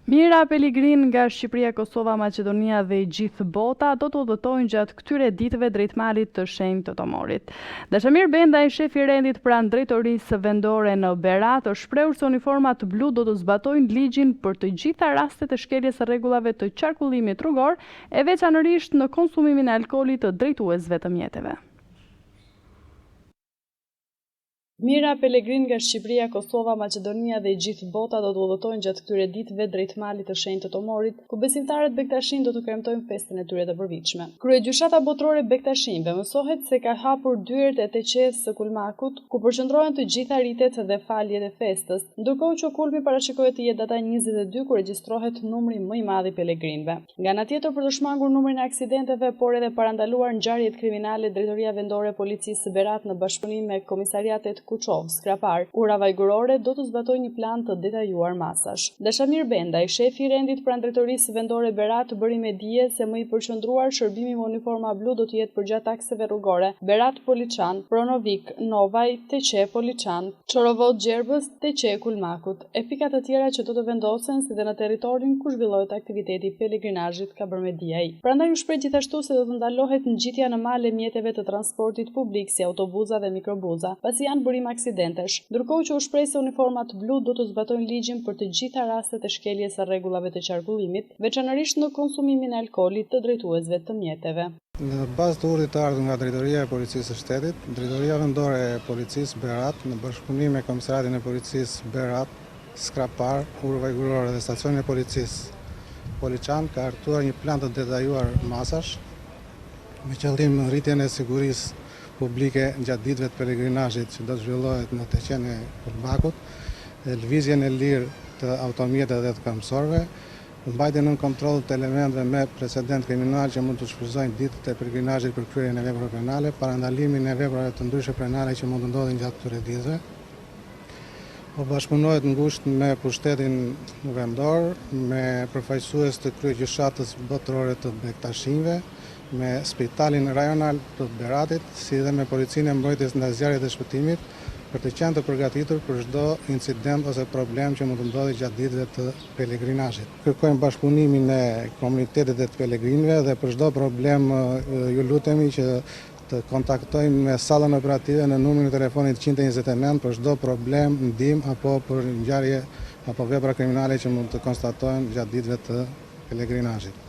Mira Pelegrin nga Shqipëria, Kosova, Maqedonia dhe gjithë bota do të udhëtojnë gjatë këtyre ditëve drejt malit të shenjtë të Tomorit. Dashamir Bendaj, shefi i rendit pranë drejtorisë vendore në Berat, është shprehur se uniformat blu do të zbatojnë ligjin për të gjitha rastet e shkeljes së rregullave të qarkullimit rrugor, e veçanërisht në konsumimin e alkoolit të drejtuesve të mjeteve. Mira Pelegrin nga Shqipëria, Kosova, Maqedonia dhe gjithë bota do të udhëtojnë gjatë këtyre ditëve drejt malit të shenjtë të Tomorit, ku besimtarët Bektashin do të kremtojnë festën e tyre të përvitshme. Kryegjyshata botërore Bektashinve mësohet se ka hapur dyert e teqes së Kulmakut, ku përqendrohen të gjitha ritet dhe faljet e festës, ndërkohë që kulmi parashikohet të jetë data 22 ku regjistrohet numri më i madh i pelegrinëve. Nga ana tjetër, për të shmangur numrin e aksidenteve, por edhe parandaluar ngjarjet kriminale, Drejtoria Vendore e Policisë së Berat në bashkëpunim me komisariatet Kuçov, Skrapar, ura vajgërore do të zbatojnë një plan të detajuar masash. Dashamir Bendaj, shefi i rendit pranë Drejtorisë Vendore Berat, bëri me dije se më i përqendruar shërbimi me uniforma blu do të jetë përgjatë akseve rrugore Berat Poliçan, Pronovik, Novaj, Teqe Poliçan, Çorovod Gjerbës, Teqe Kulmakut, e pika të tjera që do të vendosen si dhe në territorin ku zhvillohet aktiviteti pelegrinazhit, ka bërë me dije ai. Prandaj u shpreh gjithashtu se do të ndalohet ngjitja në male mjeteve të transportit publik si autobuza dhe mikrobuza, pasi janë bërim aksidentesh, ndërkohë që u shpreh se uniformat blu do të zbatojnë ligjin për të gjitha rastet e shkeljes së rregullave të qarkullimit, veçanërisht në konsumimin e alkoolit të drejtuesve të mjeteve. Në bazë të urdhit të ardhur nga Drejtoria e Policisë së Shtetit, Drejtoria Vendore e Policisë Berat, në bashkëpunim me Komisariatin e Policisë Berat, Skrapar, urë vajgërore dhe stacionin e policisë Poliçan, ka hartuar një plan të detajuar masash me qëllim rritjen e sigurisë publike gjatë ditëve të pelegrinazhit që do të zhvillohet në Teqen e Kulmakut, lëvizjen e lirë të automjeteve dhe të këmbësorëve, mbajtjen nën kontroll të elementëve me precedent kriminal që mund të shfrytëzojnë ditët e pelegrinazhit për kryerjen e veprave penale, parandalimin e veprave të ndryshme penale që mund të ndodhin gjatë këtyre ditëve. Po bashkëpunohet ngushtë me pushtetin vendor, me përfaqësues të kryegjyshatës botërore të Bektashinve, me spitalin rajonal të Beratit, si dhe me policinë e mbrojtjes ndaj zjarrit dhe shpëtimit, për të qenë të përgatitur për çdo incident ose problem që mund të ndodhi gjatë ditëve të pelegrinazhit. Kërkojmë bashkëpunimin e komunitetit dhe të pelegrinëve dhe për çdo problem ju lutemi që të kontaktojmë me sallën operative në numrin e telefonit 129 për çdo problem, ndihmë apo për ngjarje apo vepra kriminale që mund të konstatohen gjatë ditëve të pelegrinazhit.